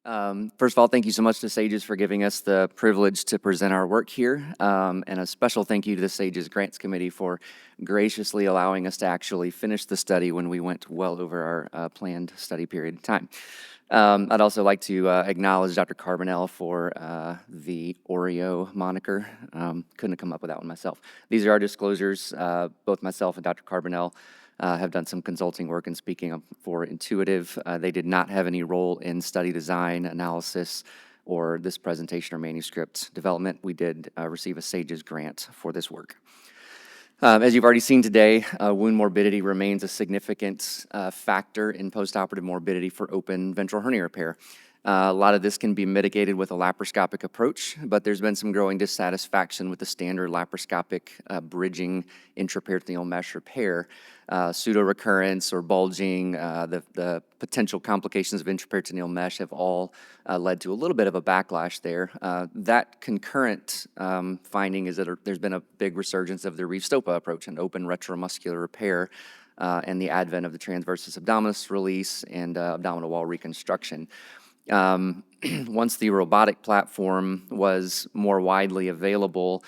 First of all, thank you so much to SAGES for giving us the privilege to present our work here, and a special thank you to the SAGES Grants Committee for graciously allowing us to actually finish the study when we went well over our planned study period of time. I'd also like to acknowledge Dr. Carbonell for the ORREO moniker. Couldn't have come up with that one myself. These are our disclosures. Both myself and Dr. Carbonell have done some consulting work and speaking for Intuitive. They did not have any role in study design, analysis, or this presentation or manuscript development. We did receive a SAGES grant for this work. As you've already seen today, wound morbidity remains a significant factor in postoperative morbidity for open ventral hernia repair. A lot of this can be mitigated with a laparoscopic approach, but there's been some growing dissatisfaction with the standard laparoscopic bridging intraperitoneal mesh repair. Pseudo-recurrence or bulging, the potential complications of intraperitoneal mesh have all led to a little bit of a backlash there. That concurrent finding is that there's been a big resurgence of the Reeve-Stopa approach, an open retromuscular repair, and the advent of the transversus abdominis release and abdominal wall reconstruction. Once the robotic platform was more widely available,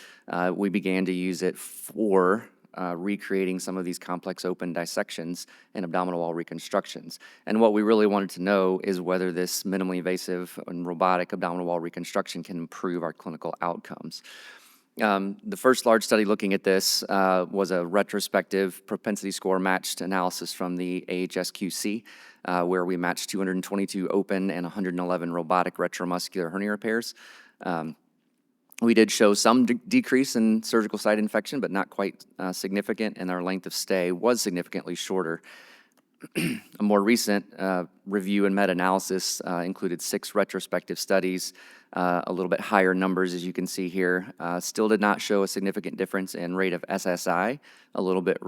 we began to use it for recreating some of these complex open dissections and abdominal wall reconstructions. And what we really wanted to know is whether this minimally invasive and robotic abdominal wall reconstruction can improve our clinical outcomes. The first large study looking at this was a retrospective propensity score matched analysis from the AHSQC, where we matched 222 open and 111 robotic retromuscular hernia repairs. We did show some decrease in surgical site infection, but not quite significant, and our length of stay was significantly shorter. A more recent review and meta-analysis included 6 retrospective studies, a little bit higher numbers as you can see here. Still did not show a significant difference in rate of SSI, a little bit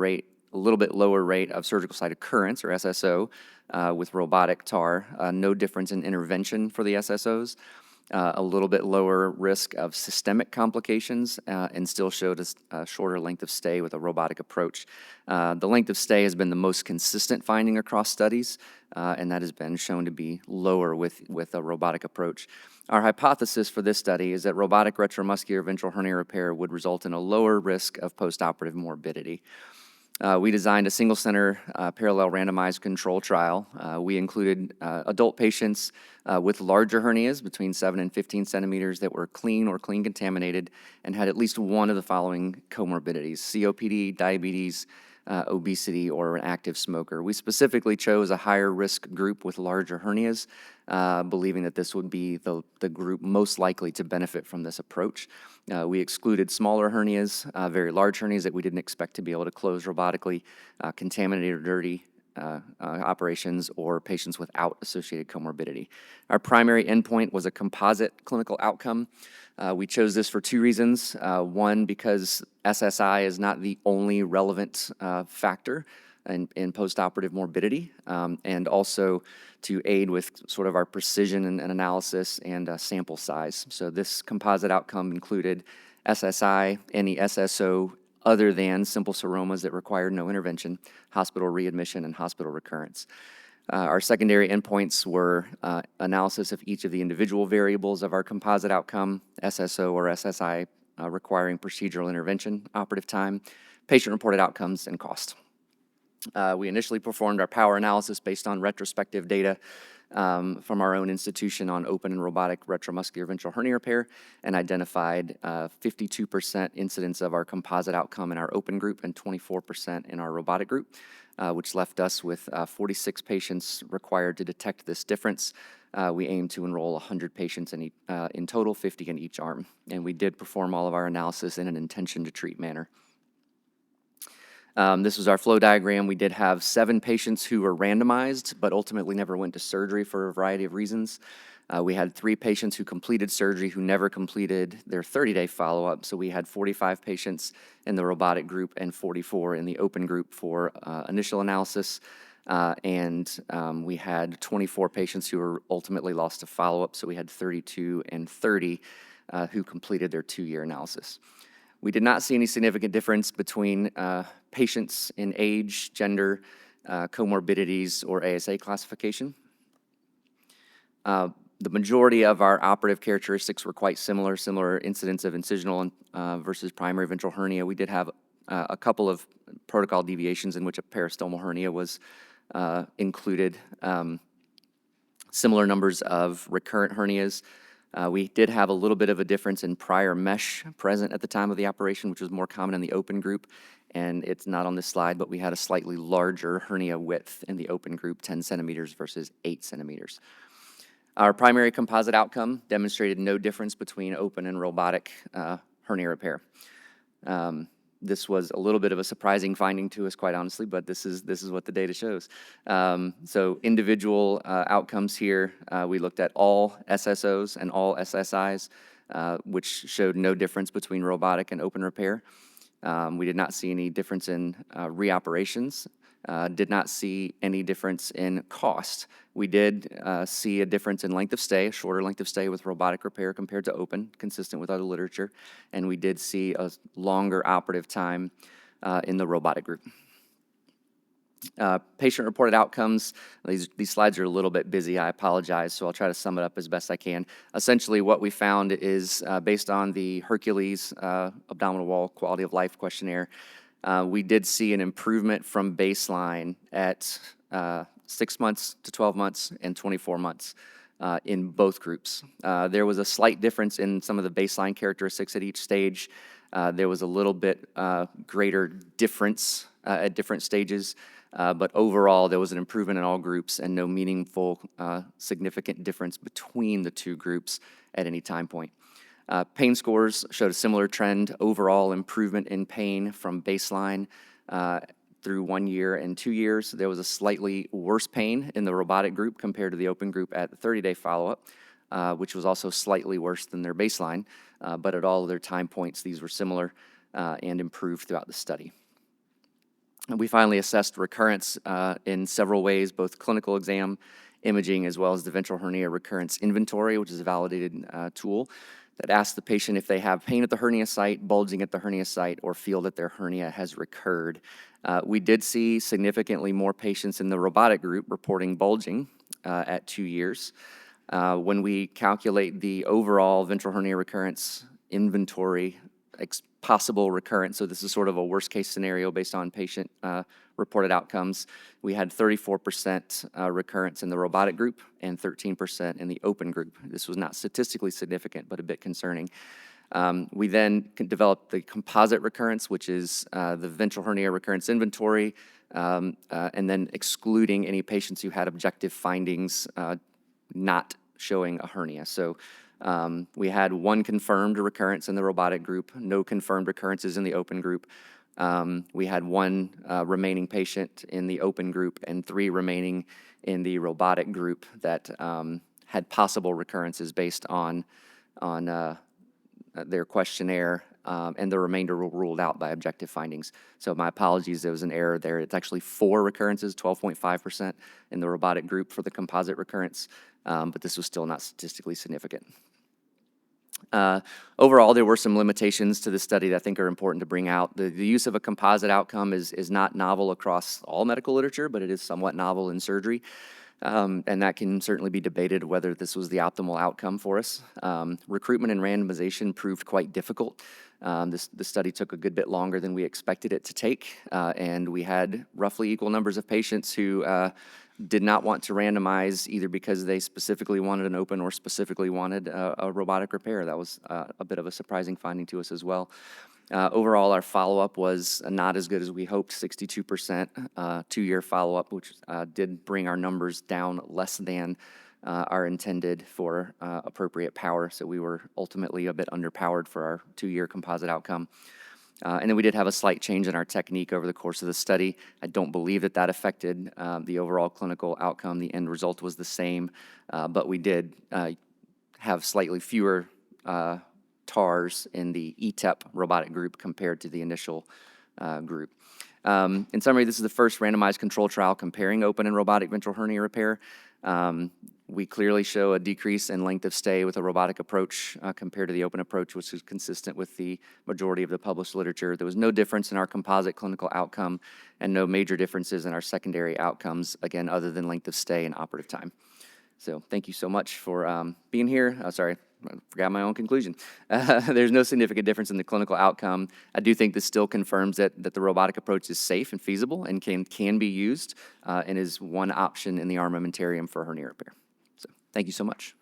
lower rate of surgical site occurrence, or SSO, with robotic TAR. No difference in intervention for the SSOs. A little bit lower risk of systemic complications, and still showed a shorter length of stay with a robotic approach. The length of stay has been the most consistent finding across studies, and that has been shown to be lower with a robotic approach. Our hypothesis for this study is that robotic retromuscular ventral hernia repair would result in a lower risk of postoperative morbidity. We designed a single-center parallel randomized control trial. We included adult patients with larger hernias between 7 and 15 centimeters that were clean or clean contaminated and had at least one of the following comorbidities: COPD, diabetes, obesity, or an active smoker. We specifically chose a higher risk group with larger hernias, believing that this would be the group most likely to benefit from this approach. We excluded smaller hernias, very large hernias that we didn't expect to be able to close robotically, contaminated or dirty operations, or patients without associated comorbidity. Our primary endpoint was a composite clinical outcome. We chose this for 2 reasons. One, because SSI is not the only relevant factor in postoperative morbidity, and also to aid with sort of our precision and analysis and sample size. So this composite outcome included SSI, any SSO other than simple seromas that required no intervention, hospital readmission, and hospital recurrence. Our secondary endpoints were analysis of each of the individual variables of our composite outcome, SSO or SSI requiring procedural intervention, operative time, patient-reported outcomes, and cost. We initially performed our power analysis based on retrospective data from our own institution on open and robotic retromuscular ventral hernia repair, and identified 52% incidence of our composite outcome in our open group and 24% in our robotic group, which left us with 46 patients required to detect this difference. We aim to enroll 100 patients in total, 50 in each arm, and we did perform all of our analysis in an intention-to-treat manner. This was our flow diagram. We did have 7 patients who were randomized, but ultimately never went to surgery for a variety of reasons. We had 3 patients who completed surgery who never completed their 30-day follow-up. So we had 45 patients in the robotic group and 44 in the open group for initial analysis. And we had 24 patients who were ultimately lost to follow-up. So we had 32 and 30 who completed their 2-year analysis. We did not see any significant difference between patients in age, gender, comorbidities, or ASA classification. The majority of our operative characteristics were quite similar incidence of incisional versus primary ventral hernia. We did have a couple of protocol deviations in which a peristomal hernia was included. Similar numbers of recurrent hernias. We did have a little bit of a difference in prior mesh present at the time of the operation, which was more common in the open group, and it's not on this slide, but we had a slightly larger hernia width in the open group, 10 centimeters versus 8 centimeters. Our primary composite outcome demonstrated no difference between open and robotic hernia repair. This was a little bit of a surprising finding to us, quite honestly, but this is what the data shows. So individual outcomes here, we looked at all SSOs and all SSIs, which showed no difference between robotic and open repair. We did not see any difference in reoperations, did not see any difference in cost. We did see a difference in length of stay, a shorter length of stay with robotic repair compared to open, consistent with other literature, and we did see a longer operative time in the robotic group. Patient-reported outcomes, these slides are a little bit busy, I apologize, so I'll try to sum it up as best I can. Essentially, what we found is, based on the Hercules abdominal wall quality of life questionnaire, we did see an improvement from baseline at 6 months to 12 months and 24 months in both groups. There was a slight difference in some of the baseline characteristics at each stage. There was a little bit greater difference at different stages, but overall there was an improvement in all groups and no meaningful significant difference between the two groups at any time point. Pain scores showed a similar trend, overall improvement in pain from baseline through 1 year and 2 years. There was a slightly worse pain in the robotic group compared to the open group at the 30-day follow-up, which was also slightly worse than their baseline, but at all of their time points, these were similar and improved throughout the study. And we finally assessed recurrence in several ways, both clinical exam, imaging, as well as the ventral hernia recurrence inventory, which is a validated tool that asks the patient if they have pain at the hernia site, bulging at the hernia site, or feel that their hernia has recurred. We did see significantly more patients in the robotic group reporting bulging at 2 years. When we calculate the overall ventral hernia recurrence inventory, possible recurrence, so this is sort of a worst-case scenario based on patient reported outcomes, we had 34% recurrence in the robotic group and 13% in the open group. This was not statistically significant, but a bit concerning. We then developed the composite recurrence, which is the ventral hernia recurrence inventory, and then excluding any patients who had objective findings not showing a hernia. So we had 1 confirmed recurrence in the robotic group, no confirmed recurrences in the open group. We had 1 remaining patient in the open group and 3 remaining in the robotic group that had possible recurrences based on their questionnaire, and the remainder were ruled out by objective findings. So my apologies, there was an error there. It's actually 4 recurrences, 12.5% in the robotic group for the composite recurrence, but this was still not statistically significant. Overall, there were some limitations to the study that I think are important to bring out. The use of a composite outcome is not novel across all medical literature, but it is somewhat novel in surgery. And that can certainly be debated whether this was the optimal outcome for us. Recruitment and randomization proved quite difficult. The study took a good bit longer than we expected it to take, and we had roughly equal numbers of patients who did not want to randomize either because they specifically wanted an open or specifically wanted a robotic repair. That was a bit of a surprising finding to us as well. Overall, our follow-up was not as good as we hoped, 62% 2-year follow-up, which did bring our numbers down less than our intended for appropriate power. So we were ultimately a bit underpowered for our 2-year composite outcome. And then we did have a slight change in our technique over the course of the study. I don't believe that affected the overall clinical outcome. The end result was the same, but we did have slightly fewer TARs in the ETEP robotic group compared to the initial group. In summary, this is the first randomized control trial comparing open and robotic ventral hernia repair. We clearly show a decrease in length of stay with a robotic approach compared to the open approach, which is consistent with the majority of the published literature. There was no difference in our composite clinical outcome and no major differences in our secondary outcomes, again, other than length of stay and operative time. So thank you so much for being here. Sorry, I forgot my own conclusion. There's no significant difference in the clinical outcome. I do think this still confirms that the robotic approach is safe and feasible and can be used and is one option in the armamentarium for hernia repair. So thank you so much.